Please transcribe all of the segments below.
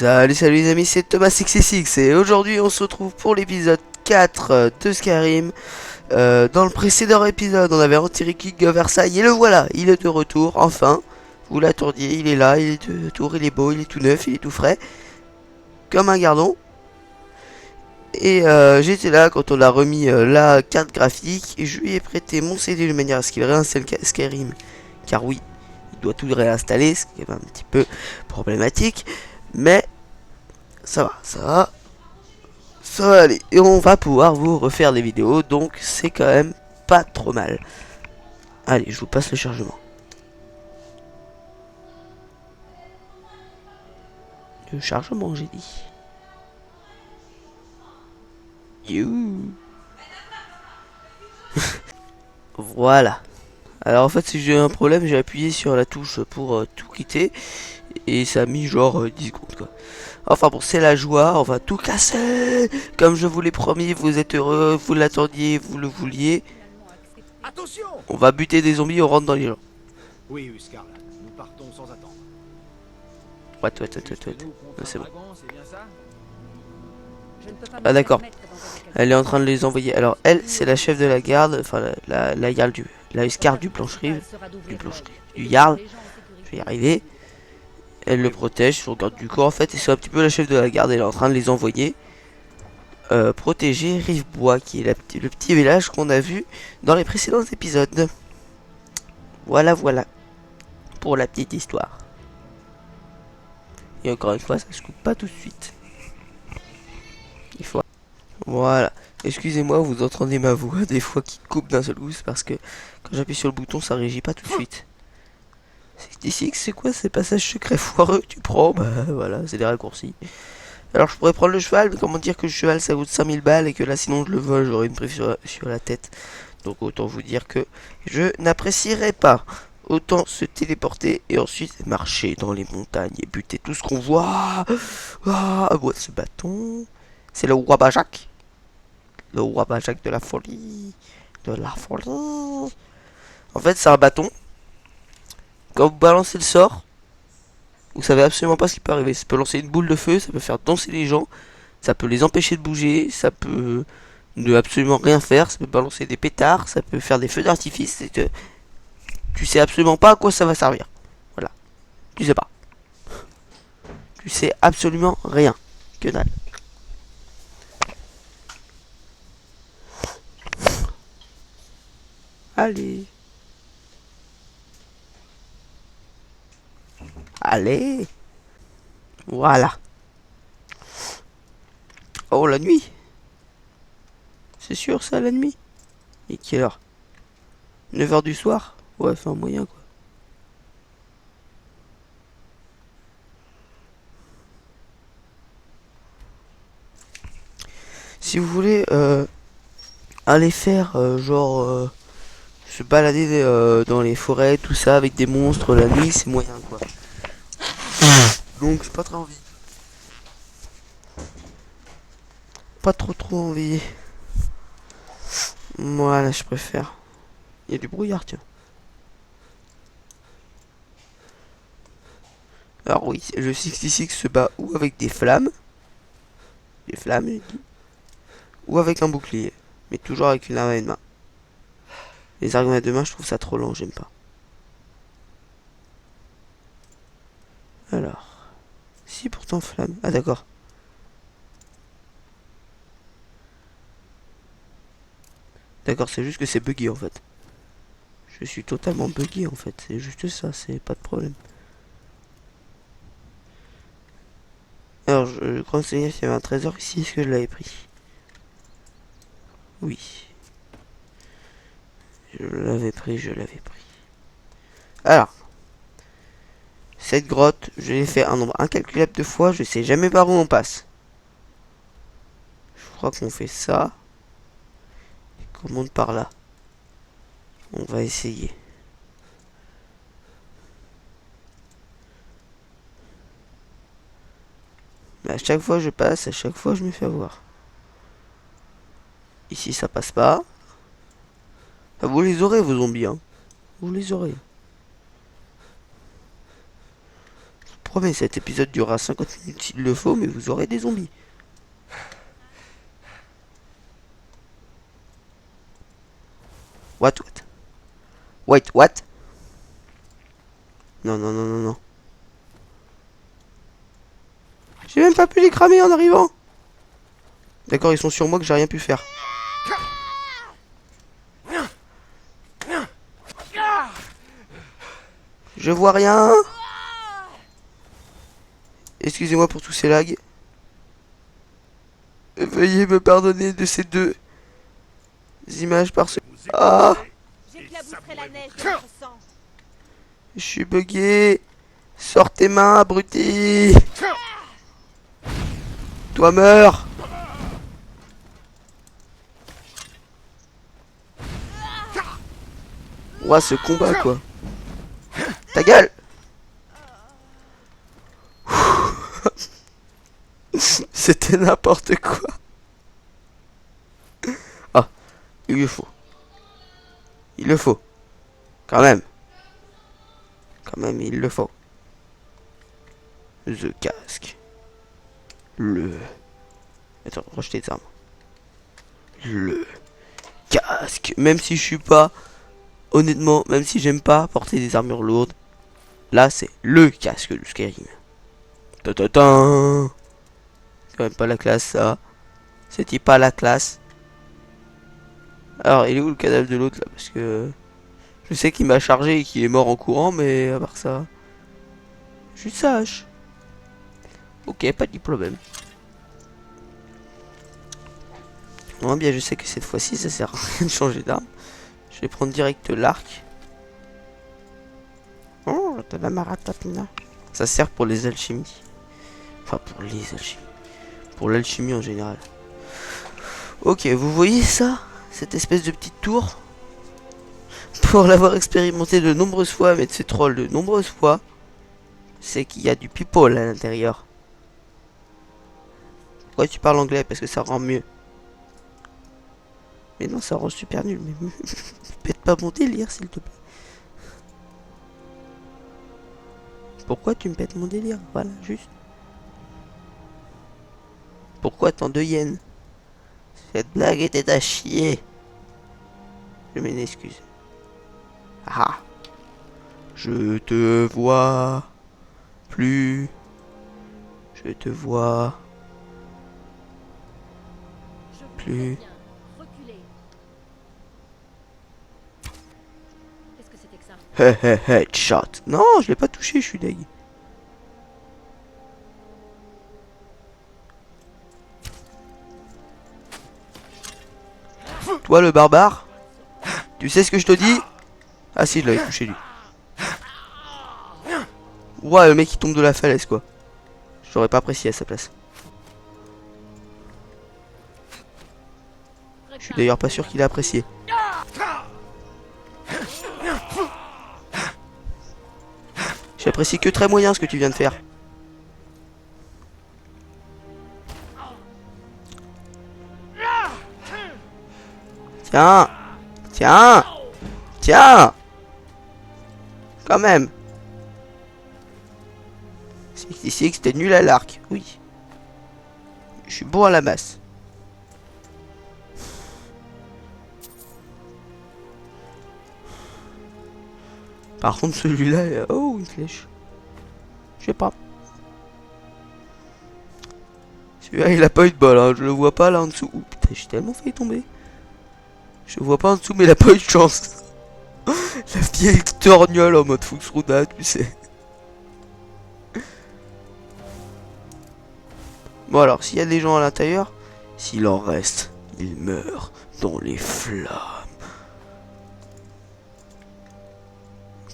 Salut les amis, c'est Thomas66 et aujourd'hui on se retrouve pour l'épisode 4 de Skyrim. Dans le précédent épisode on avait retiré King of Versailles et le voilà, il est de retour, enfin. Vous l'attendiez, il est là, il est de retour, il est beau, il est tout neuf, il est tout frais. Comme un gardon. Et j'étais là quand on a remis la carte graphique et je lui ai prêté mon CD de manière à ce qu'il réinstalle Skyrim. Car oui, il doit tout réinstaller, ce qui est un petit peu problématique. Mais ça va aller. Et on va pouvoir vous refaire des vidéos, donc c'est quand même pas trop mal. Allez, je vous passe le chargement. Le chargement, j'ai dit. You. Voilà. Alors en fait, si j'ai eu un problème, j'ai appuyé sur la touche pour tout quitter. Et ça a mis genre 10 secondes quoi. Enfin bon, c'est la joie, on va tout casser. Comme je vous l'ai promis, vous êtes heureux, vous l'attendiez, vous le vouliez. Attention! On va buter des zombies, on rentre dans les gens. Oui, Scarlet, nous partons sans attendre. Ouais. C'est bon. Ah d'accord. Elle est en train de les envoyer. Alors elle, c'est la chef de la garde, enfin la Jarl la escarde du plancherie, du Jarl. Je vais y arriver. Elle le protège, son garde du corps en fait, et c'est un petit peu la chef de la garde. Elle est en train de les envoyer protéger Rivebois, qui est le petit village qu'on a vu dans les précédents épisodes. Voilà pour la petite histoire. Et encore une fois, ça se coupe pas tout de suite. Il faut. Voilà. Excusez-moi, vous entendez ma voix des fois qui coupe d'un seul coup, c'est parce que quand j'appuie sur le bouton, ça régit pas tout de suite. C'est quoi ces passages secrets foireux que tu prends? Bah voilà, c'est des raccourcis. Alors je pourrais prendre le cheval, mais comment dire que le cheval ça coûte 5000 balles et que là sinon je le vole, j'aurais une preuve sur la tête. Donc autant vous dire que je n'apprécierais pas. Autant se téléporter et ensuite marcher dans les montagnes et buter tout ce qu'on voit. Ah, ouais, ce bâton. C'est le roi Bajak. Le roi Bajak de la folie. De la folie. En fait c'est un bâton. Quand vous balancez le sort, vous savez absolument pas ce qui peut arriver. Ça peut lancer une boule de feu, ça peut faire danser les gens, ça peut les empêcher de bouger, ça peut ne absolument rien faire, ça peut balancer des pétards, ça peut faire des feux d'artifice. Tu sais absolument pas à quoi ça va servir. Voilà. Tu sais pas. Tu sais absolument rien. Que dalle. Allez. Allez. Voilà. Oh, la nuit. C'est sûr ça, la nuit. Et quelle heure? 9h du soir? Ouais, enfin moyen quoi. Si vous voulez aller faire genre se balader dans les forêts, tout ça avec des monstres la nuit, c'est moyen quoi. Donc j'ai pas trop envie. Pas trop envie. Voilà, je préfère. Il y a du brouillard, tiens. Alors oui, le 66 se bat ou avec des flammes, ou avec un bouclier, mais toujours avec une arme à une main. Les armes à deux mains, je trouve ça trop long, j'aime pas. Alors, si pourtant flamme, ah d'accord. D'accord, c'est juste que c'est buggy en fait. Je suis totalement buggy en fait, c'est juste ça, c'est pas de problème. Alors, je crois que qu'il y avait un trésor ici, est-ce que je l'avais pris? Oui. Je l'avais pris. Alors, cette grotte, je l'ai fait un nombre incalculable de fois, je sais jamais par où on passe. Je crois qu'on fait ça. Et qu'on monte par là. On va essayer. Mais à chaque fois je passe, à chaque fois je me fais avoir. Ici ça passe pas. Ah, vous les aurez vos zombies hein. Vous les aurez. promets, cet épisode durera 50 minutes s'il le faut, mais vous aurez des zombies. What? Wait, what? Non, non, non, non, non. J'ai même pas pu les cramer en arrivant. D'accord, ils sont sur moi que j'ai rien pu faire. Je vois rien. Excusez-moi pour tous ces lags. Veuillez me pardonner de ces deux images par ce... Ah, J'éclabousserai la neige de votre sang. je suis bugué. Sors tes mains, abruti. Toi meurs. Ouah, ce combat quoi. Ta gueule. C'était n'importe quoi. Ah, il le faut. Il le faut. Quand même. Quand même, il le faut. The casque. Le... Attends, rejeter des armes. Le casque. Même si je suis pas... Honnêtement, même si j'aime pas porter des armures lourdes, là c'est le casque du Skyrim. Ta-ta-ta. C'est quand même pas la classe ça. C'était pas la classe. Alors, il est où le cadavre de l'autre là? Parce que... Je sais qu'il m'a chargé et qu'il est mort en courant, mais à part ça... Je suis sage. Ok, pas de problème. Bon, bien, je sais que cette fois-ci, ça sert à rien de changer d'arme. Je vais prendre direct l'arc. Oh, de la maratapina. Ça sert pour les alchimies. Enfin, pour les alchimies. Pour l'alchimie en général. Ok, vous voyez ça? Cette espèce de petite tour? Pour l'avoir expérimenté de nombreuses fois, mettre ces trolls de nombreuses fois, c'est qu'il y a du people à l'intérieur. Pourquoi tu parles anglais? Parce que ça rend mieux. Mais non, ça rend super nul. Mais pète pas mon délire, s'il te plaît. Pourquoi tu me pètes mon délire? Voilà, juste. Pourquoi tant de yens? Cette blague était à chier. Je m'en excuse. Ah. Je te vois plus. Je te vois plus. Reculez. Qu'est-ce que c'était que ça? Headshot. Non, je l'ai pas touché, je suis deg. Toi le barbare, tu sais ce que je te dis? Ah si, je l'avais touché lui. Ouais, le mec qui tombe de la falaise quoi. J'aurais pas apprécié à sa place. Je suis d'ailleurs pas sûr qu'il a apprécié. J'apprécie que très moyen ce que tu viens de faire. Tiens. Tiens. Tiens. Quand même. C'est ici que c'était nul à l'arc. Oui. Je suis bon à la masse. Par contre celui-là... Oh, une flèche. Je sais pas. Celui-là il a pas eu de bol, hein. Je le vois pas là en dessous. Ouh, putain, j'ai tellement failli tomber. Je le vois pas en dessous mais il a pas eu de chance. La vieille torgnole en mode Fuxruda, tu sais. Bon alors, s'il y a des gens à l'intérieur, s'il en reste, ils meurent dans les flammes.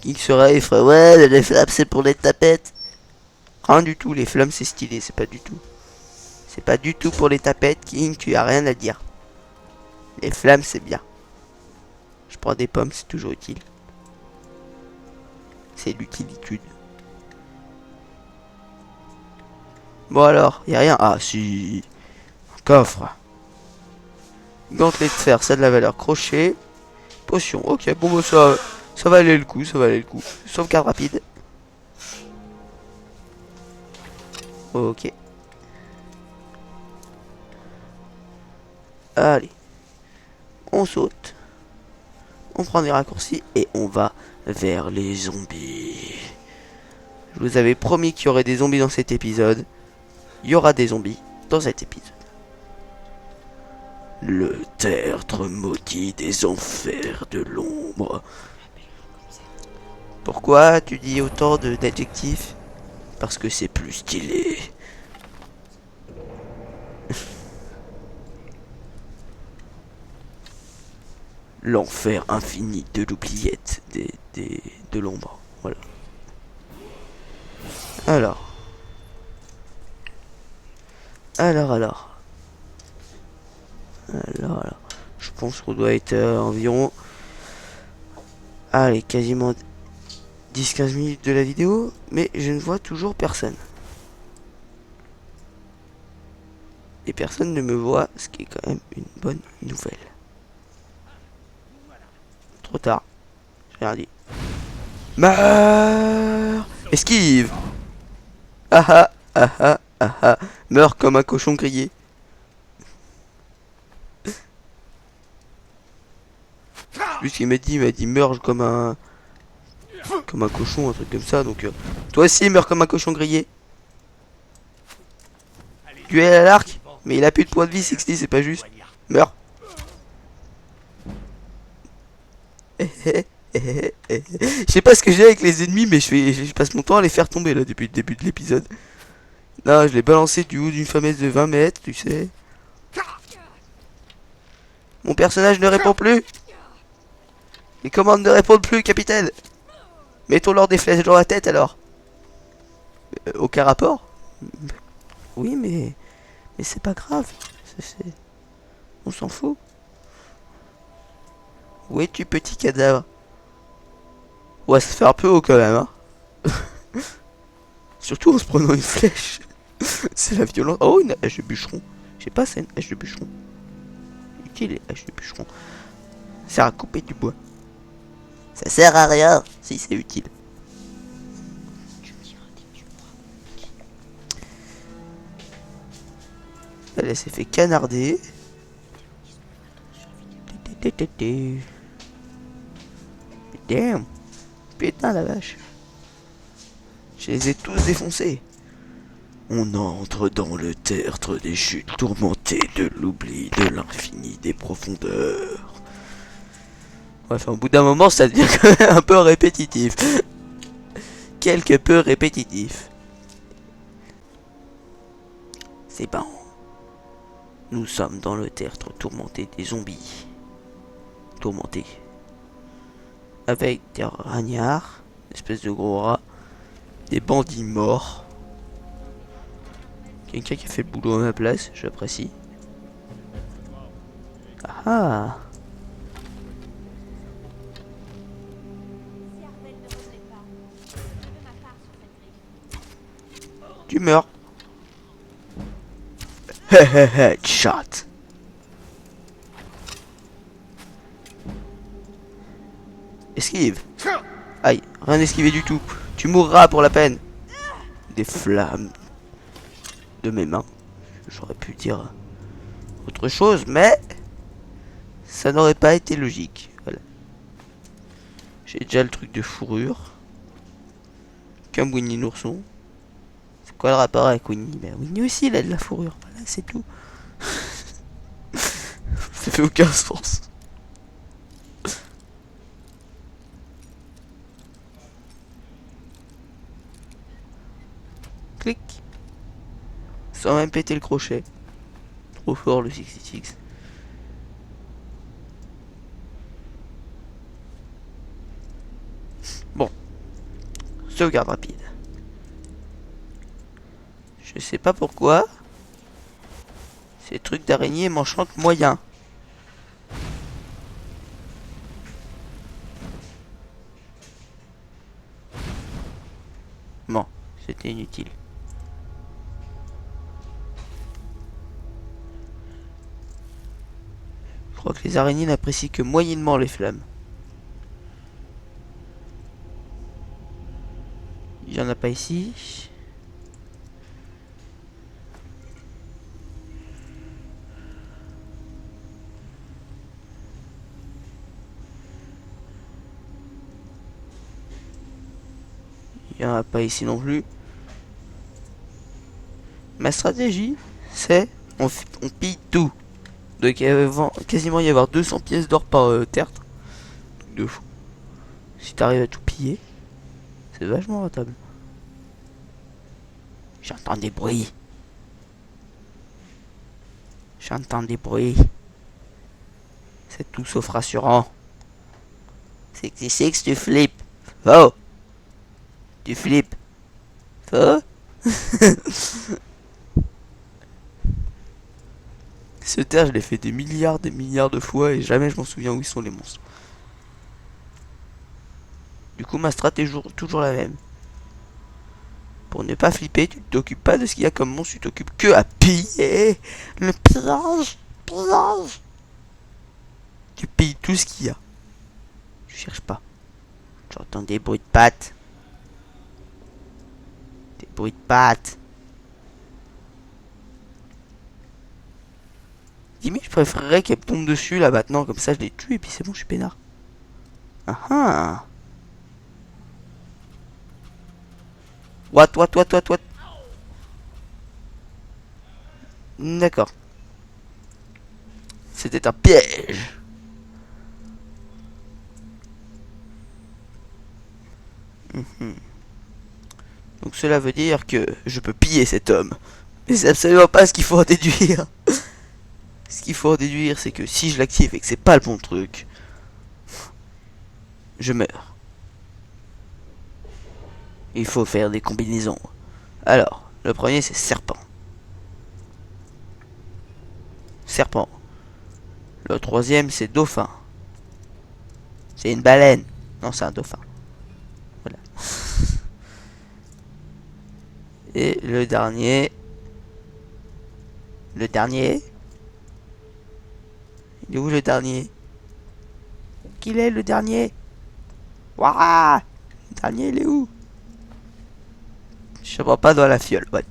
Qui serait il ferait ouais, les flammes c'est pour les tapettes. Rien du tout, les flammes c'est stylé, c'est pas du tout. C'est pas du tout pour les tapettes, King, tu as rien à dire. Les flammes c'est bien. Je prends des pommes, c'est toujours utile. C'est l'utilitude. Bon alors, y a rien. Ah si. Un coffre. Gantelet de fer, ça a de la valeur. Crochet. Potion. Ok, bon bah ça va aller le coup, ça va aller le coup. Sauvegarde rapide. Ok. Allez. On saute. On prend des raccourcis et on va vers les zombies. Je vous avais promis qu'il y aurait des zombies dans cet épisode. Il y aura des zombies dans cet épisode. Le tertre maudit des enfers de l'ombre. Pourquoi tu dis autant d'adjectifs? Parce que c'est plus stylé. L'enfer infini de l'oubliette de l'ombre. Voilà. Alors. Je pense qu'on doit être environ... Allez, quasiment 10-15 minutes de la vidéo. Mais je ne vois toujours personne. Et personne ne me voit, ce qui est quand même une bonne nouvelle. Trop tard. J'ai rien dit. Meurs! Esquive! Ah ah ah ah ah ah. Meurs comme un cochon grillé. Lui, ce qu'il il m'a dit meurs comme un cochon, un truc comme ça. Donc toi aussi meurs comme un cochon grillé. Duel à l'arc, mais il a plus de points de vie, 60, c'est pas juste. Meurs. Je sais pas ce que j'ai avec les ennemis, mais je passe mon temps à les faire tomber là depuis le début de l'épisode. Là, je l'ai balancé du haut d'une falaise de 20 mètres, tu sais. Mon personnage ne répond plus. Les commandes ne répondent plus, capitaine. Mettons-leur des flèches dans la tête alors. Aucun rapport. Oui, mais c'est pas grave. On s'en fout. Où es-tu, petit cadavre? Ouais, ça fait un peu haut quand même, hein. Surtout en se prenant une flèche. C'est la violence. Oh, une hache de bûcheron. Je sais pas, c'est une hache de bûcheron. Utile les haches de bûcheron. Ça sert à couper du bois. Ça sert à rien. Si, c'est utile. Elle s'est fait canarder. Damn. Putain la vache. Je les ai tous défoncés. On entre dans le tertre des chutes tourmentées de l'oubli, de l'infini, des profondeurs. Ouais, enfin, au bout d'un moment, ça devient quand même un peu répétitif. Quelque peu répétitif. C'est bon. Nous sommes dans le tertre tourmenté des zombies. Tourmentés. Avec des ragnards, une espèce de gros rats, des bandits morts. Quelqu'un qui a fait le boulot à ma place, j'apprécie. Ah. Tu meurs. Headshot. Esquive. Aïe, rien esquivé du tout. Tu mourras pour la peine. Des flammes de mes mains. J'aurais pu dire autre chose, mais ça n'aurait pas été logique. Voilà. J'ai déjà le truc de fourrure. Comme Winnie l'ourson. C'est quoi le rapport avec Winnie? Ben Winnie aussi, il a de la fourrure. Voilà, c'est tout. Ça fait aucun sens. Clic. Sans même péter le crochet. Trop fort le 66. Bon. Sauvegarde rapide. Je sais pas pourquoi. Ces trucs d'araignée m'enchantent moyen. Bon, c'était inutile. Je crois que les araignées n'apprécient que moyennement les flammes. Il n'y en a pas ici. Il n'y en a pas ici non plus. Ma stratégie, c'est on pille tout. Donc il va quasiment y avoir 200 pièces d'or par tertre. Truc de fou. Si t'arrives à tout piller, c'est vachement rentable. J'entends des bruits. J'entends des bruits. C'est tout sauf rassurant. C'est que tu flippes. Oh, tu flippes. Oh. Ce terre, je l'ai fait des milliards de fois et jamais je m'en souviens où ils sont les monstres. Du coup, ma strat est toujours la même. Pour ne pas flipper, tu t'occupes pas de ce qu'il y a comme monstre, tu t'occupes que à piller. Le pillage, pillage. Tu pilles tout ce qu'il y a. Tu cherches pas. J'entends des bruits de pattes. Des bruits de pattes. Limite, je préférerais qu'elle me tombe dessus là maintenant, comme ça je les tue et puis c'est bon, je suis peinard. Ah ah. What. D'accord. C'était un piège. Donc cela veut dire que je peux piller cet homme. Mais c'est absolument pas ce qu'il faut en déduire. Ce qu'il faut en déduire, c'est que si je l'active et que c'est pas le bon truc, je meurs. Il faut faire des combinaisons. Alors, le premier c'est serpent. Serpent. Le troisième c'est dauphin. C'est une baleine. Non, c'est un dauphin. Voilà. Et le dernier. Le dernier. Il est où le dernier? Qu'il est le dernier? Waouh! Le dernier il est où? Je ne vois pas dans la fiole. Ouais,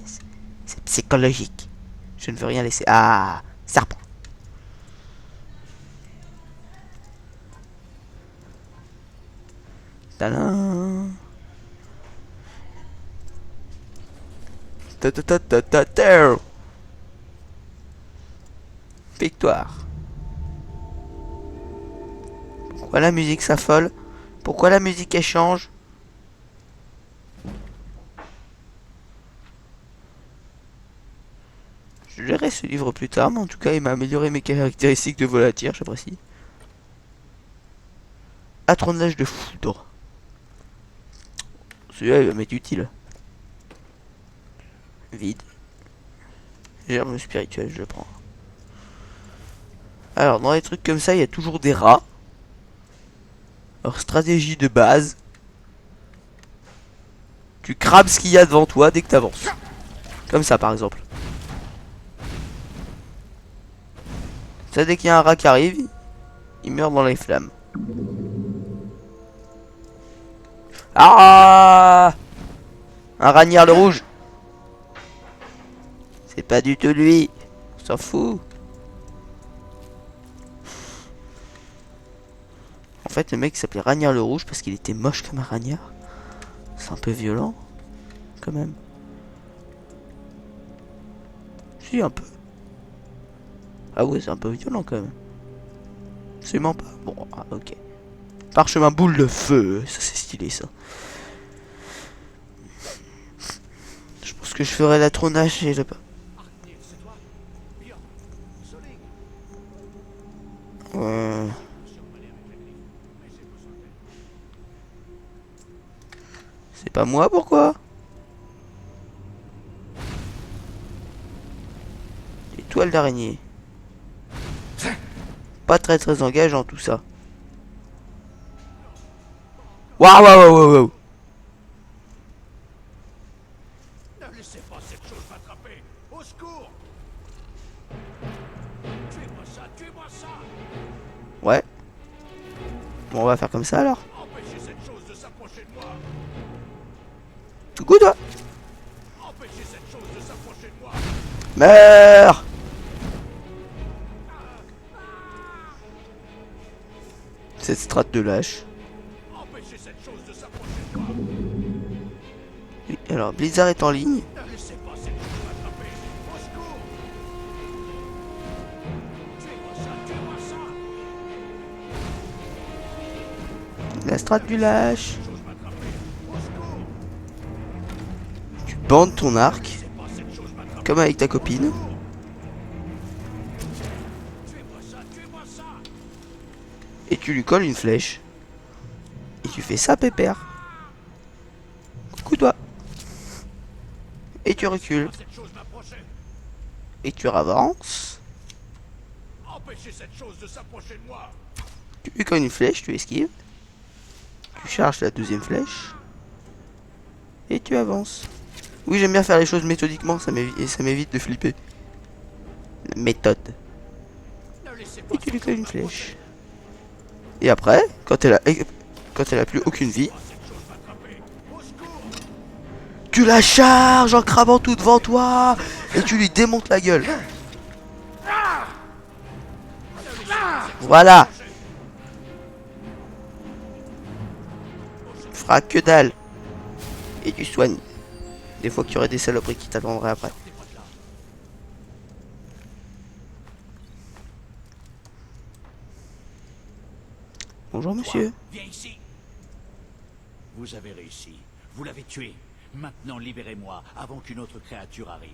c'est psychologique. Je ne veux rien laisser. Ah! Serpent. Tadam! Victoire. Pourquoi la musique s'affole? Pourquoi la musique elle change? Je lirai ce livre plus tard, mais en tout cas il m'a amélioré mes caractéristiques de volatilles, j'apprécie. Atronage de foudre. Celui-là il va m'être utile. Vide. Germe spirituel, je le prends. Alors dans les trucs comme ça, il y a toujours des rats. Alors stratégie de base. Tu crabes ce qu'il y a devant toi dès que t'avances. Comme ça par exemple. Ça dès qu'il y a un rat qui arrive, il meurt dans les flammes. Ah! Un ragnard le rouge. C'est pas du tout lui. On s'en fout. En fait, le mec s'appelait Ragnard le rouge parce qu'il était moche comme un ragnard. C'est un peu violent, quand même. Si, un peu. Ah ouais, c'est un peu violent, quand même. Absolument pas. Bon, ah, ok. Parchemin boule de feu. Ça, c'est stylé, ça. Je pense que je ferai l'atronnage et le... Ouais. C'est pas moi, pourquoi? Étoile d'araignée. Pas très engageant tout ça. Waouh. Ne laissez pas cette chose m'attraper. Au secours. Tuez-moi ça. Ouais. Bon, on va faire comme ça alors. Empêchez cette chose de s'approcher de moi. Coucou toi. Empêchez cette chose de s'approcher de moi. Meurs. Cette strate de lâche. Empêchez cette chose de s'approcher de moi. Alors, Blizzard est en ligne. Ne laissez pas cette chose m'attraper. Au secours! Tuez-moi ça, tuez-moi ça! La strat du lâche. Cette chose m'attraper. Au secours! Tu bandes ton arc, Laissez pas cette chose m'attraper. comme avec ta copine. Tuez-moi ça, tuez-moi ça! Et tu lui colles une flèche. Et tu fais ça, pépère. Coucou toi. Et tu recules. Cette chose m'approcher. Et tu avances. Empêchez cette chose de s'approcher de moi. Tu lui colles une flèche, tu esquives. Tu charges la deuxième flèche. Et tu avances. Oui, j'aime bien faire les choses méthodiquement, ça m'évite de flipper. La méthode. Ne laissez pas Et tu lui cette colles chose une m'approcher. flèche. Et après, quand elle a plus aucune vie, Cette chose m'attraper. Au secours! tu la charges en cravant tout devant toi. Et tu lui démontes la gueule. Voilà. Tu feras que dalle. Et tu soignes. Des fois qu'il y aurait des saloperies qui t'attendraient après. Sortez-moi de là. Bonjour monsieur. Viens ici. Vous avez réussi. Vous l'avez tué. Maintenant, libérez-moi avant qu'une autre créature arrive.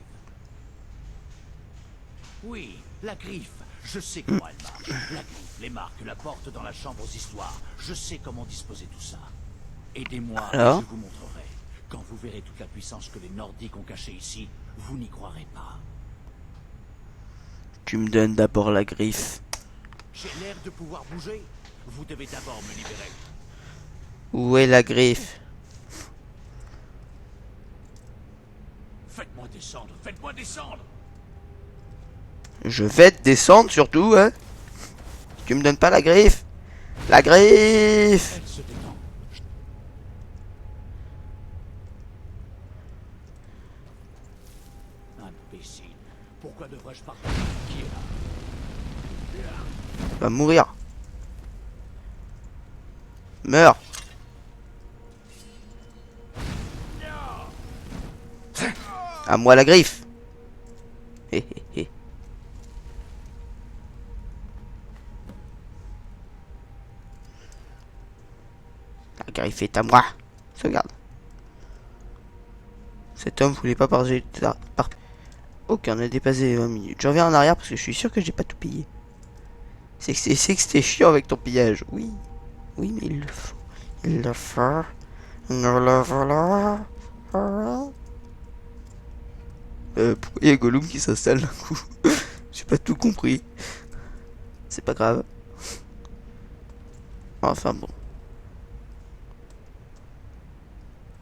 Oui, la griffe. Je sais comment elle marche. La griffe, les marques, la porte dans la chambre aux histoires. Je sais comment disposer tout ça. Aidez-moi et Alors je vous montrerai. Quand vous verrez toute la puissance que les Nordiques ont cachée ici, vous n'y croirez pas. Tu me donnes d'abord la griffe. J'ai l'air de pouvoir bouger. Vous devez d'abord me libérer. Où est la griffe? Faites-moi descendre, faites-moi descendre. Je vais te descendre surtout, hein. Tu me donnes pas la griffe. La griffe. Elle se détend. Imbécile. Pourquoi devrais-je partir? Qui est là? Tu vas mourir. Meurs. À moi la griffe. Hé hé hé. La griffe est à moi. Sauvegarde. Cet homme voulait pas partager. Aucun n'a dépassé 20 minutes. Je reviens en arrière parce que je suis sûr que j'ai pas tout payé. C'est que c'était chiant avec ton pillage. Oui. Oui, mais il le faut. Il le faut. Ne le voilà. Pourquoi il y a Gollum qui s'installe d'un coup? J'ai pas tout compris. C'est pas grave. Enfin bon.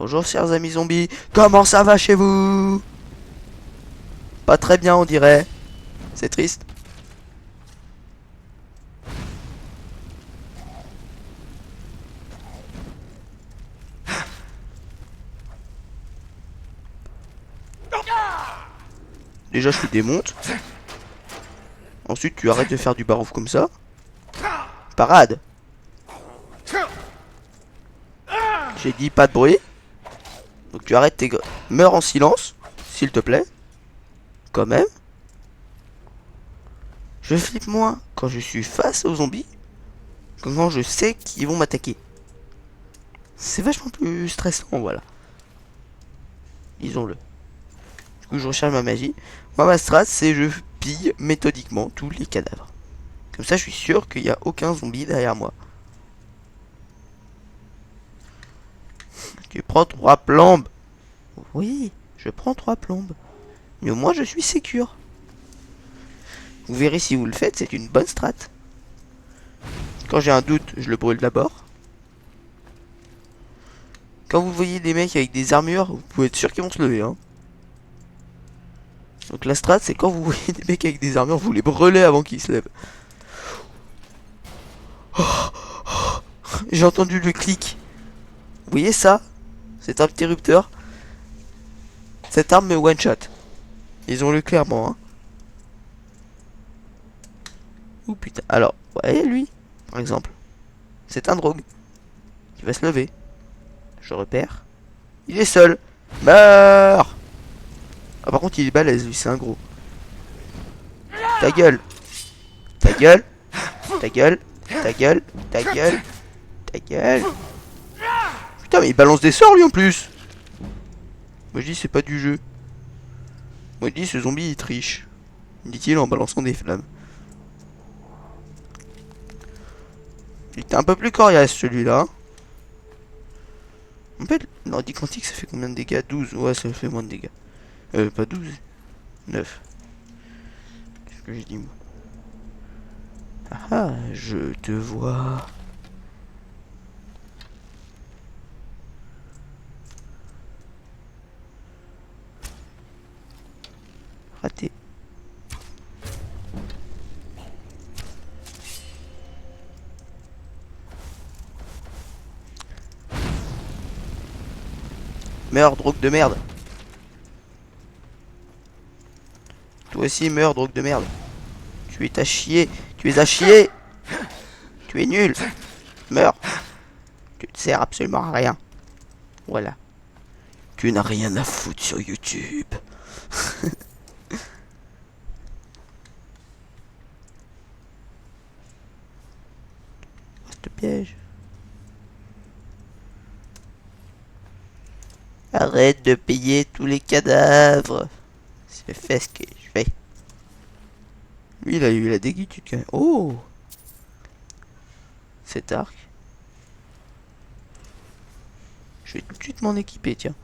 Bonjour chers amis zombies. Comment ça va chez vous? Pas très bien on dirait. C'est triste. Déjà je te démonte. Ensuite tu arrêtes de faire du barouf comme ça. Parade. J'ai dit pas de bruit. Donc tu arrêtes tes... Meurs en silence, s'il te plaît. Quand même. Je flippe moins quand je suis face aux zombies que quand je sais qu'ils vont m'attaquer. C'est vachement plus stressant, voilà. Disons-le. Du coup je recharge ma magie. Moi ma strat c'est je pille méthodiquement tous les cadavres. Comme ça je suis sûr qu'il n'y a aucun zombie derrière moi. Tu prends 3 plombes. Oui, je prends 3 plombes. Mais au moins je suis sécure. Vous verrez si vous le faites, c'est une bonne strat. Quand j'ai un doute, je le brûle d'abord. Quand vous voyez des mecs avec des armures, vous pouvez être sûr qu'ils vont se lever, hein. Donc la strat, c'est quand vous voyez des mecs avec des armures, vous les brûlez avant qu'ils se lèvent. J'ai entendu le clic. Vous voyez ça? Cet interrupteur. Cette arme me one shot. Ils ont le clairement, hein. Ouh putain. Alors, ouais, lui, par exemple. C'est un drogue. Il va se lever. Je repère. Il est seul. Meurs. Ah par contre il est balèze lui, c'est un gros. Ta gueule. Ta gueule. Ta gueule. Ta gueule. Ta gueule. Ta gueule. Putain mais il balance des sorts lui en plus. Moi je dis c'est pas du jeu. Moi je dis ce zombie il triche. Dit-il en balançant des flammes. Il était un peu plus coriace celui-là. En fait, l'ordi quantique ça fait combien de dégâts? 12. Ouais, ça fait moins de dégâts. Pas 12. 9. Qu'est-ce que j'ai dit moi? Ah ah, je te vois. Raté. Meurs, drogue de merde. Toi aussi meurs, drogue de merde. Tu es à chier. Tu es à chier. Tu es nul. Meurs. Tu ne sers absolument à rien. Voilà. Tu n'as rien à foutre sur YouTube. Reste piège. Arrête de payer tous les cadavres. Je fais ce que je fais. Lui, il a eu la déguitude quand même. Oh! Cet arc. Je vais tout de suite m'en équiper, tiens.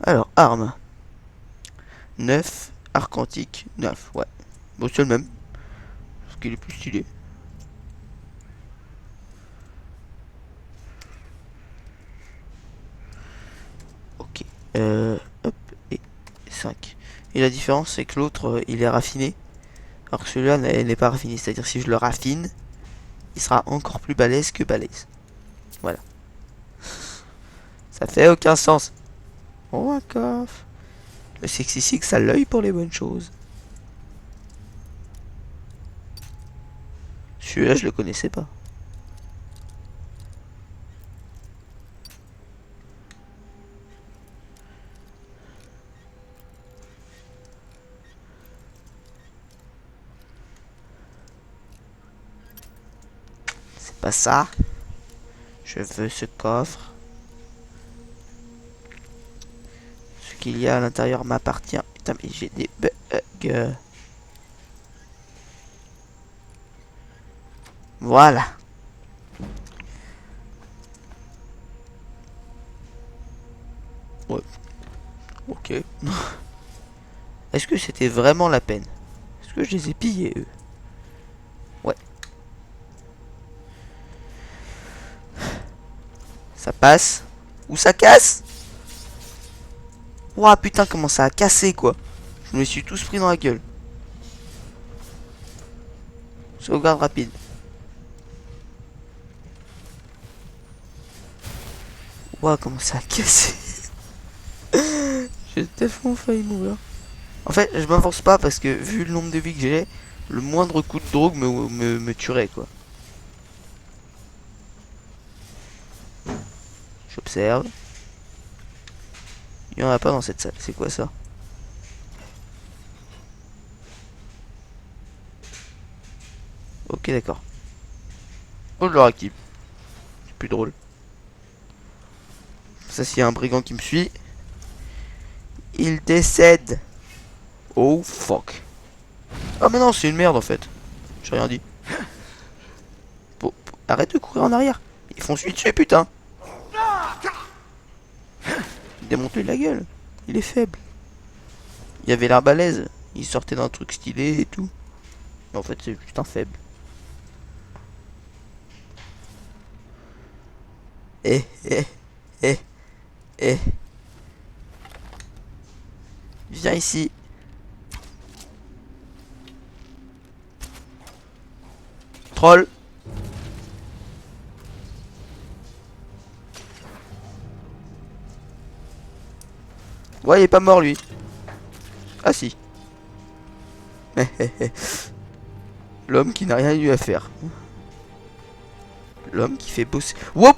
Alors, arme. 9. Arc antique. 9, ouais. Bon, c'est le même. Parce qu'il est plus stylé. Ok. Hop. Et 5. Et la différence, c'est que l'autre, il est raffiné. Alors que celui-là n'est pas raffiné. C'est-à-dire, si je le raffine, il sera encore plus balèze que balèze. Voilà. Ça fait aucun sens. Oh, un coffre. Le 66, ça a l'œil pour les bonnes choses. Celui-là, je le connaissais pas. C'est pas ça. Je veux ce coffre. Ce qu'il y a à l'intérieur m'appartient. Putain, mais j'ai des bugs. Voilà. Ouais. Ok. Est-ce que c'était vraiment la peine? Est-ce que je les ai pillés, eux? Ouais. Ça passe. Ou ça casse? Ouah, putain, comment ça a cassé, quoi. Je me suis tous pris dans la gueule. Sauvegarde rapide. Ouah, comment ça a cassé. J'ai tellement failli mourir. En fait, je m'avance pas parce que vu le nombre de vies que j'ai, le moindre coup de drogue me tuerait, quoi. J'observe. Il y en a pas dans cette salle. C'est quoi ça? Ok, d'accord. Oh, je le réactive. C'est plus drôle. Ça, s'il y a un brigand qui me suit, il décède. Oh, fuck. Ah, mais non, c'est une merde en fait. J'ai rien dit. Arrête de courir en arrière. Ils font suite dessus, putain. Démonte-lui la gueule. Il est faible. Il y avait l'air balèze. Il sortait d'un truc stylé et tout. Mais en fait, c'est juste un faible. Eh, eh, eh, eh. Viens ici. Troll. Ouais, il est pas mort lui. Ah si. L'homme qui n'a rien eu à faire. L'homme qui fait bosser. Whoop.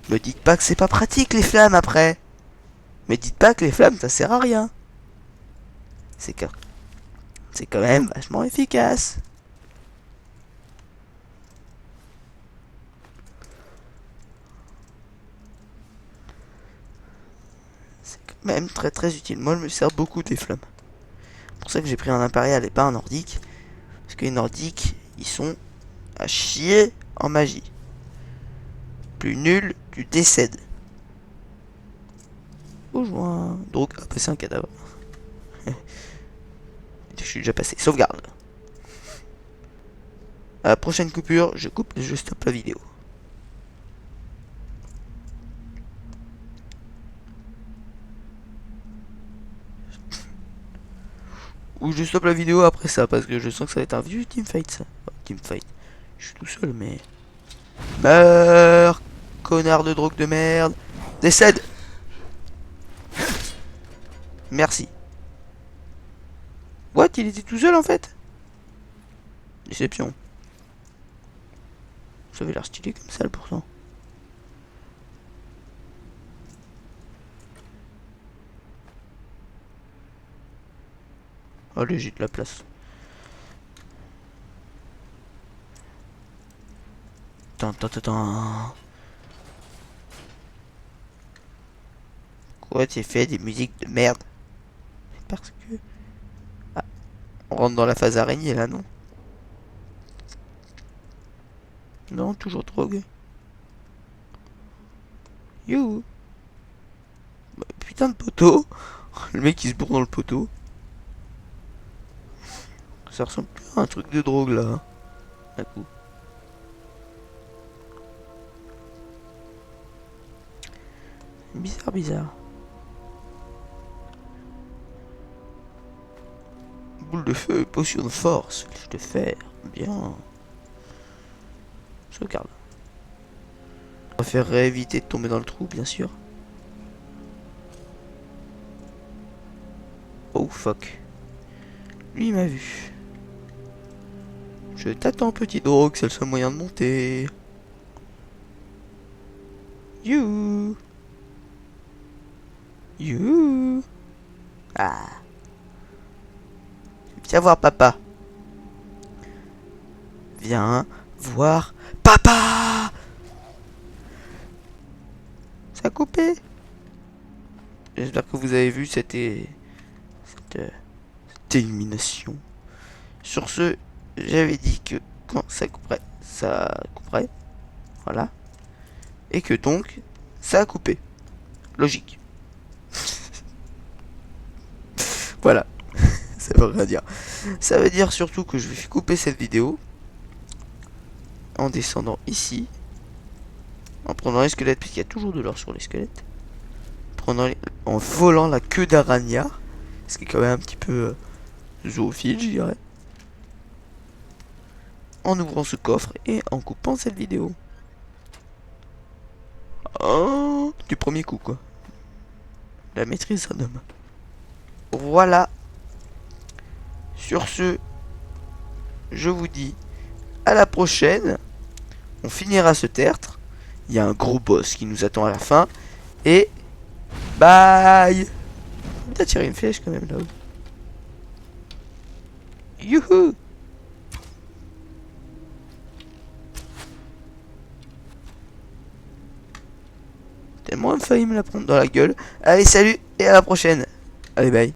Me dites pas que c'est pas pratique les flammes après. Mais dites pas que les flammes ça sert à rien. C'est quand même vachement efficace. C'est quand même très utile. Moi je me sers beaucoup des flammes. C'est pour ça que j'ai pris un impérial et pas un nordique. Parce que les nordiques, ils sont à chier en magie. Plus nul, tu décèdes. Rejoins. Donc, ah, c'est un cadavre. Je suis déjà passé. Sauvegarde. À la prochaine coupure, je stoppe la vidéo. Ou je stoppe la vidéo après ça, parce que je sens que ça va être un vieux teamfight ça. Oh, teamfight. Je suis tout seul, mais... Meurs, connard de drogue de merde. Décède. Merci. What? Il était tout seul en fait? Déception. Ça avait l'air stylé comme ça pourtant. Allez, j'ai de la place. Quoi, tu fait des musiques de merde? Parce que... Ah, on rentre dans la phase araignée là, non? Non, toujours drogue. You. Bah, putain de poteau. Le mec il se bourre dans le poteau. Ça ressemble plus à un truc de drogue là. Hein. Un coup. Bizarre. Boule de feu, potion de force, flèche de fer. Bien. Sauvegarde. On préférerait éviter de tomber dans le trou, bien sûr. Oh fuck. Lui il m'a vu. Je t'attends petit drogue, c'est le seul moyen de monter. You. Ah. Viens voir papa. Viens voir papa. Ça a coupé. J'espère que vous avez vu cette élimination. Sur ce, j'avais dit que quand ça couperait. Voilà. Et que donc, ça a coupé. Logique. Voilà. Ça veut rien dire. Ça veut dire surtout que je vais couper cette vidéo en descendant ici, en prenant les squelettes, puisqu'il y a toujours de l'or sur les squelettes, en volant la queue d'Arania, ce qui est quand même un petit peu zoophile, je dirais, en ouvrant ce coffre et en coupant cette vidéo. Oh, du premier coup, quoi. La maîtrise d'un homme. Voilà. Sur ce, je vous dis à la prochaine. On finira ce tertre. Il y a un gros boss qui nous attend à la fin. Et bye. On a tiré une flèche quand même là-haut. Youhou. Tellement failli me la prendre dans la gueule. Allez, salut et à la prochaine. Allez, bye.